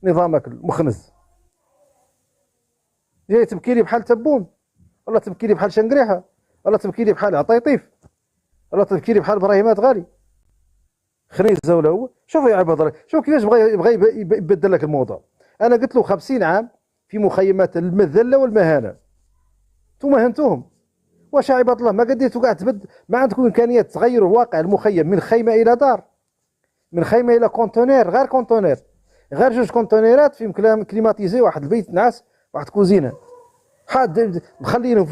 نظامك المخنز. جاي تبكي لي بحال تبون، ولا تبكي لي بحال شنقريحه، ولا تبكي لي بحال عطيطيف، ولا تبكي لي بحال ابراهيمات غالي. خنيزه ولا هو. شوف يا عباد الله، شوف كيفاش بغى يبدل لك الموضوع. انا قلت له 50 عام في مخيمات المذله والمهانه، انتم هنتوهم. واش يا عباد الله ما قديتوا كاع تبد، ما عندكم امكانيات تغيروا واقع المخيم من خيمه الى دار، من خيمه الى كونتونير، غير كونتونير، غير جوج كونتونيرات فيهم كليماتيزي، واحد البيت نعاس، واحد كوزينه، حاد مخلينهم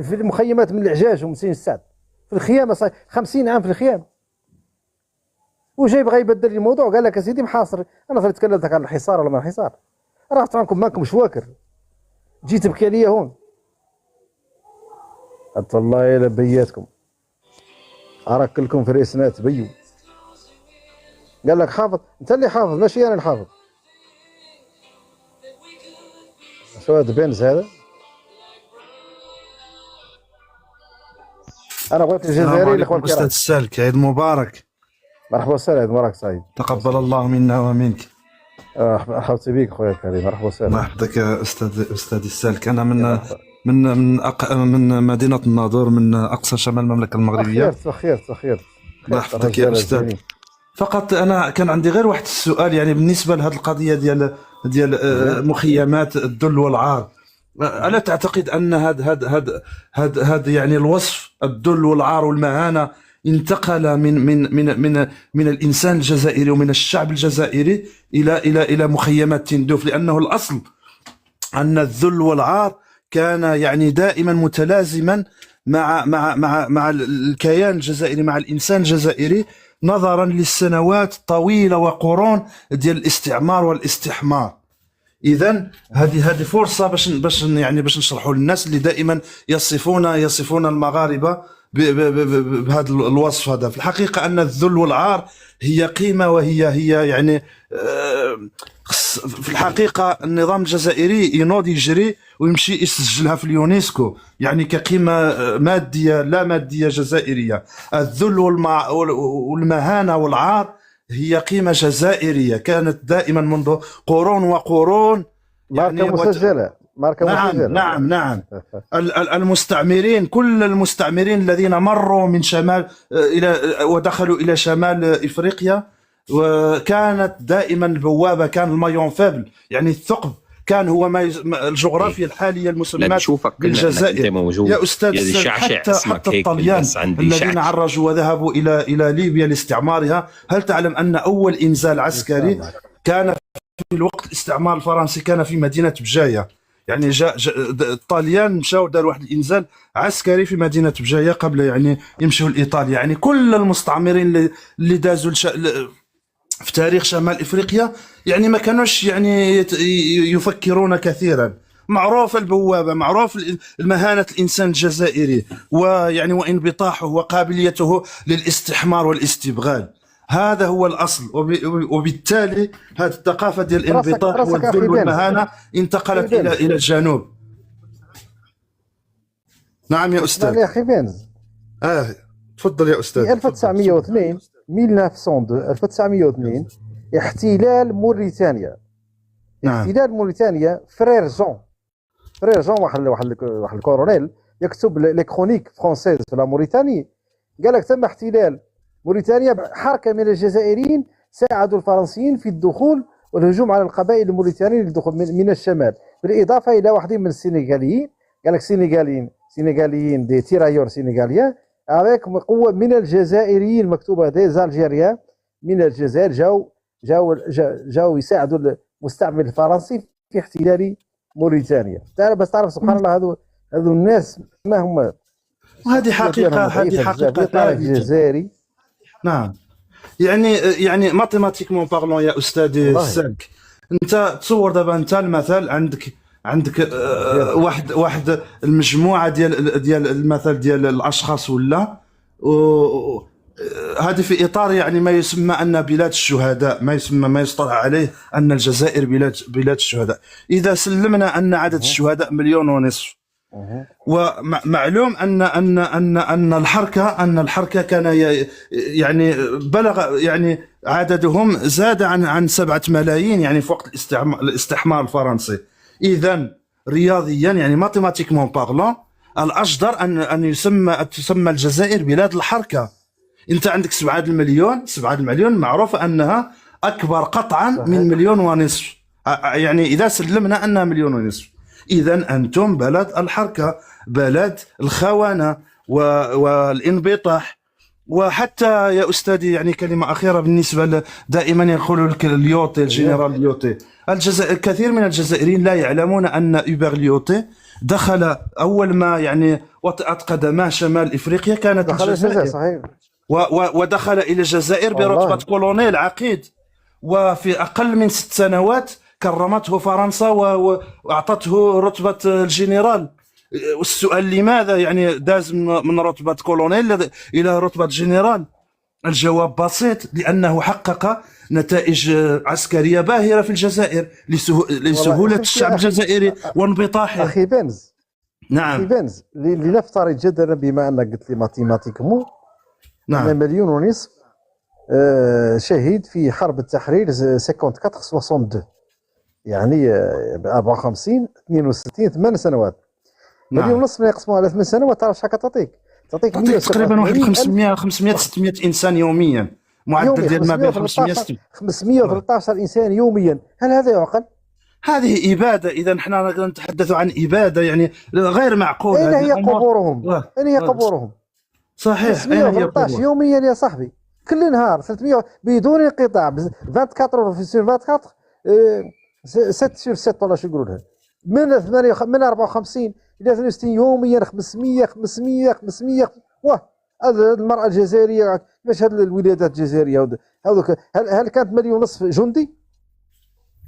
في المخيمات من العجاج ومن سين السعد في الخيام. 50 عام في الخيام، وجاي بغى يبدل لي الموضوع. قال لك اسيدي محاصر. انا صرت تكلمتك عن الحصار ولا ما الحصار، راه عنكم ماكم شواكر، جيت تبكي عليا هون. حتى الله الا بياتكم، عرك لكم في ريسنات بيو. قال لك حافظ، انت اللي حافظ ماشي انا الحافظ. شو هذا بنز هذا؟ انا بغيت الجزائري الاخوان الكرام. استاذ السالك، عيد مبارك. مرحبا وسهلا، عيد مبارك سعيد. تقبل الله منا ومنك. مرحبا بك خويا الكريم، مرحبا وسهلا. الله يحفظك يا استاذ السالك. انا من مدينه الناظور، من اقصى شمال المملكه المغربيه. خير. الله يحفظك يا استاذ. فقط انا كان عندي غير واحد السؤال، يعني بالنسبه لهذه القضيه ديال مخيمات الذل والعار. الا تعتقد ان هذا يعني الوصف الذل والعار والمهانه انتقل من الانسان الجزائري ومن الشعب الجزائري الى مخيمات تندوف؟ لانه الاصل ان الذل والعار كان يعني دائما متلازما مع الكيان الجزائري، مع الانسان الجزائري، نظرا للسنوات الطويله وقرون ديال الاستعمار والاستحمار. اذا هذه فرصه باش نشرحوا للناس اللي دائما يصفون المغاربه بهذا الوصف هذا. في الحقيقه ان الذل والعار هي قيمه، وهي يعني في الحقيقه النظام الجزائري ينوض يجري ويمشي يسجلها في اليونسكو، يعني كقيمه ماديه لا ماديه جزائريه. الذل والمهانه والعار هي قيمه جزائريه كانت دائما منذ قرون وقرون. ماركه يعني مسجله، ماركه مسجله. نعم. المستعمرين، كل المستعمرين الذين مروا من شمال ودخلوا الى شمال افريقيا، وكانت دائما البوابه، كان المايون فابل، يعني الثقب كان هو الجغرافيا الحاليه المسمى بالجزائر. يا استاذ، حتى الطليان الذين عرجوا وذهبوا الى ليبيا لاستعمارها، هل تعلم ان اول انزال عسكري كان في الوقت الاستعمار الفرنسي كان في مدينه بجايه؟ يعني الطليان مشاو داروا واحد الانزال عسكري في مدينه بجايه قبل يعني يمشوا لايطاليا. يعني كل المستعمرين اللي دازوا في تاريخ شمال افريقيا يعني ما كانوش يعني يفكرون كثيرا. معروف البوابه، معروف المهانه الانسان الجزائري، ويعني وانبطاحه وقابليته للاستحمار والاستبغال. هذا هو الاصل، وبالتالي هذه الثقافه ديال الانبطاح والذل والمهانه انتقلت الى الجنوب. نعم يا استاذ. يا اخي بنز، تفضل يا استاذ. في 1902 1902 احتلال موريتانيا. احتلال موريتانيا. فرير جون واحد الكورونيل يكتب لي كرونيك فرونسيز في موريتاني، قال لك تم احتلال موريتانيا بحركه من الجزائريين ساعدوا الفرنسيين في الدخول والهجوم على القبائل الموريتانيين للدخول من الشمال، بالاضافه الى واحد من السنغاليين. قال لك سنغاليين دي تيرايور سنغاليين avec قوه من الجزائريين مكتوبه دي زالجيريان من الجزائر جاوا يساعدوا المستعمر الفرنسي في احتلال موريتانيا. بس تعرف سبحان الله هذو الناس ما هم. وهذه حقيقه الجزائري. نعم. يعني ماتيماتيكمون بارلون يا استاذ السالك، انت تصور دابا انت المثل عندك واحد المجموعه ديال المثل ديال الاشخاص، ولا هذه في اطار يعني ما يسمى ان بلاد الشهداء، ما يصطلح عليه ان الجزائر بلاد الشهداء. اذا سلمنا ان عدد الشهداء 1.5 مليون، ومعلوم ان الحركه كان يعني بلغ يعني عددهم زاد عن 7 ملايين يعني في وقت الاستعمار الفرنسي. اذا رياضيا يعني ماتيماتيكمون بارلون الاجدر ان تسمى الجزائر بلاد الحركه. انت عندك 7 المليون، 7 المليون معروف انها اكبر قطعا من مليون ونصف، يعني اذا سلمنا انها مليون ونصف. اذا انتم بلد الحركه، بلد الخونه والانبطاح. وحتى يا استاذي يعني كلمه اخيره بالنسبه دائما يقولوا لك اليوتي، الجنرال ليوتي. الجزائر كثير من الجزائريين لا يعلمون ان اوبر ليوتي دخل اول ما يعني وطأت قدماه شمال افريقيا كانت دخل الجزائر، الجزائر. صحيح. ودخل الى الجزائر برتبه والله. كولونيل عقيد، وفي اقل من 6 سنوات كرمته فرنسا واعطته رتبه الجنرال. والسؤال لماذا يعني داز من رتبه كولونيل الى رتبه جنرال؟ الجواب بسيط، لانه حقق نتائج عسكريه باهره في الجزائر لسهوله الشعب الجزائري وانبطاحه. اخي بنز، نعم. اخي بنز، لنفترض جدلا بما انك قلت لي ماتيماتيكمون نعم. ان مليون ونصف شهيد في حرب التحرير 54 62، يعني 54 62 8 سنوات. نعم. مليون ونصف يقسموا على 8 سنوات، تعرف شحال تعطيك تقريبا واحد 500 600 انسان يوميا، معدل ديال ما بين 500 600. 513 انسان يوميا. هل هذا يعقل؟ هذه اباده. اذا نحن نتحدث عن اباده يعني غير معقوله. اين هي قبورهم؟ اين هي قبورهم؟ صحيح. 513 يوميا يا صاحبي، كل نهار 300 بدون انقطاع، 24 في 24 7 sur 7 ولا شو يقولوا لها، من 54 الى 62 يوميا 500 500 500. واه، المرأة الجزائرية كيفاش هاد الولادات الجزائرية هذوك؟ هل كانت مليون ونصف جندي؟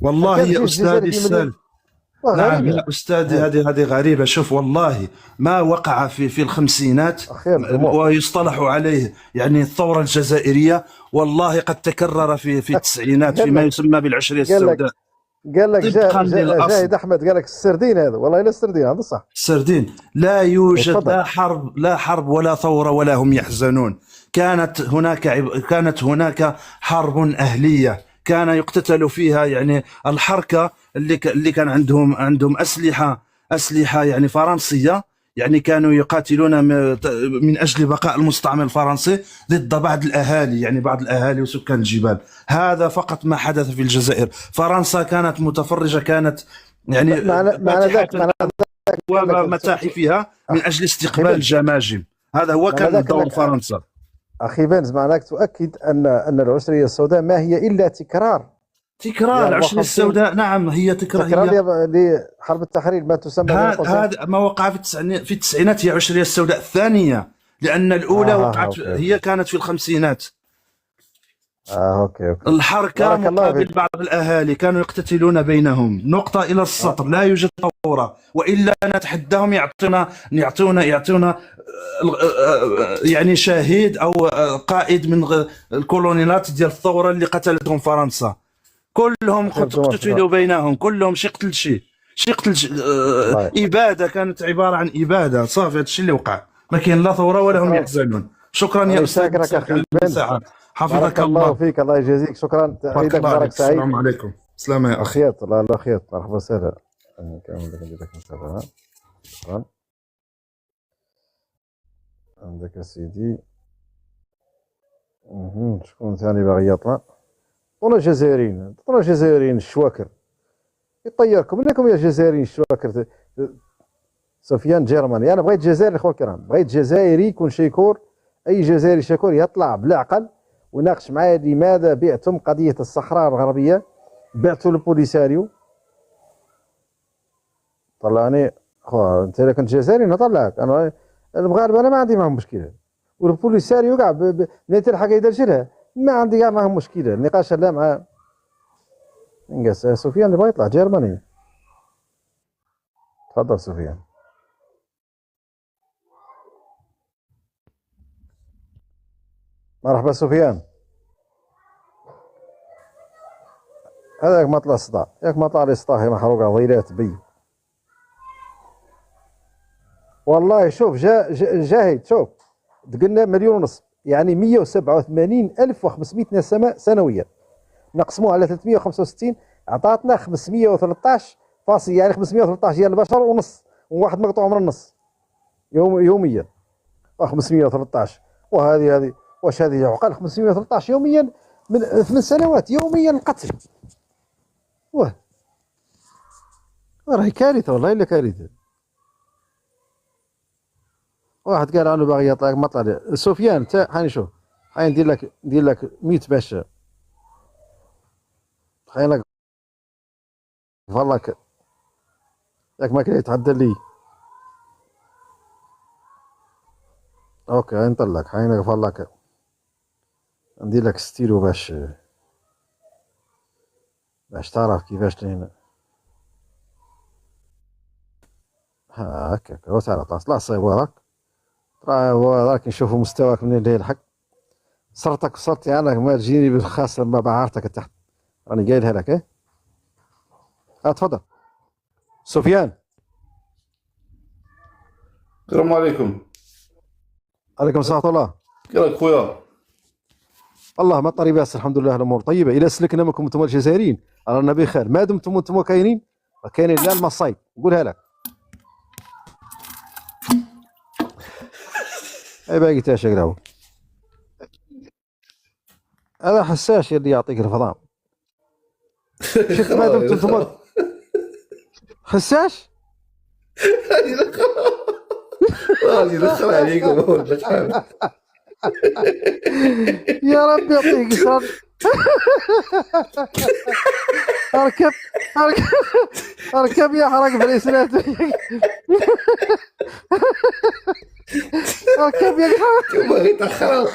والله يا استاذي السال، نعم يا استاذي، هذه غريبه. شوف والله ما وقع في الخمسينات ويصطلح عليه يعني الثوره الجزائريه، والله قد تكرر في التسعينات فيما يسمى بالعشريه السوداء. قال لك جاهد احمد، قال لك السردين هذا، والله الا السردين هذا صح. السردين. لا يوجد لا حرب ولا ثوره ولا هم يحزنون. كانت هناك حرب اهليه كان يقتتل فيها يعني الحركه اللي كان عندهم اسلحه يعني فرنسيه، يعني كانوا يقاتلون من اجل بقاء المستعمر الفرنسي ضد بعض الاهالي، يعني بعض الاهالي وسكان الجبال. هذا فقط ما حدث في الجزائر. فرنسا كانت متفرجه، كانت يعني متاحفها من اجل استقبال الجماجم. هذا هو كان دور فرنسا. اخي بنز، معناك تؤكد ان العشريه السوداء ما هي الا تكرار العشريه السوداء. نعم، هي تكرار لحرب التحرير، ما تسمى هذا ما وقع في التسعينات هي العشريه السوداء الثانيه، لان الاولى وقعت هي كانت في الخمسينات. أوكي. الحركه مقابل بعض الاهالي كانوا يقتتلون بينهم. نقطه الى السطر. لا يوجد ثوره، والا نتحداهم يعطونا يعني شهيد او قائد من الكولونيلات ديال الثوره اللي قتلتهم فرنسا. كلهم قتلوا بينهم، كلهم شي قتل اباده. كانت عباره عن اباده صافي. هذا الشيء اللي وقع. ما كاين لا ثوره ولا هم يحزنون. شكرا يا استاذ، حفظك الله فيك، الله يجازيك. شكرا. عيدك مبارك سعيد. السلام عليكم. سلامة يا اخي. الله خير. مرحبا وسهلا. شكرا. عندك يا سيدي. شكون ثاني باغي يطلع؟ طونا جزائريين الشواكر يطيركم لكم يا جزائريين الشواكر. سفيان جيرماني. انا بغيت جزائري اخويا الكرام، بغيت جزائري يكون شيكور. اي جزائري شكور يطلع بالعقل وناقش معايا لماذا بعتم قضيه الصحراء الغربيه، بعتوا للبوليساريو. طلعني خويا، انت اذا كنت جزائري نطلعك. انا المغاربه انا ما عندي معهم مشكله، والبوليساريو كاع نيت الحاجه يدير لها ما عندي كاع معهم مشكله. النقاش لا مع انقاس. سفيان اللي بغى يطلع جيرماني. تفضل سفيان. مرحبا سفيان. هذاك ما طلع صداع، ياك ما طلع لي صداع محروقه ضيلات بي. والله شوف جاهد شوف، قلنا مليون ونص، يعني 187,500 نسمة سنويا، نقسموها على 365 عطاتنا 513 فاصل، يعني 513 ديال البشر ونص، وواحد مقطوع من النص يوميا. 513، وهذه واش هذه عقل؟ 513 يوميا من 8 سنوات يوميا القتل. واه راهي كارثه والله الا كارثه. واحد قال عنه باغي يطلع ما طلع. سفيان انت حاني شوف، حاني ندير لك 100 باش حينك فالك ياك ما كان يتعدى لي. اوكي نطلع لك حينك فالك، ندير لك ستيلو باش تعرف كيفاش هنا. هكاك هو تعالى طاس لا صيب وراك، راك نشوفوا مستواك منين اللي يلحق. صرتي انا ما تجيني بالخاص لما بعارتك تحت، راني قايلها لك. ايه تفضل سفيان. السلام عليكم. عليكم السلام ورحمه الله. كيفك خويا؟ الله ما طري باس الحمد لله، الامور طيبه. الى سلكنا منكم انتم الجزائريين رانا بخير، ما دمتم انتم كاينين لا المصايب. نقولها لك اي باقي تاشا قراو. هذا حساس اللي يعطيك الفضام. شفت ما دمتم انتم حساس. غادي ندخل عليكم. يا ربي يعطيك صار. اركب اركب يا حرق بالاسناد. اركب يا كما غير تاخر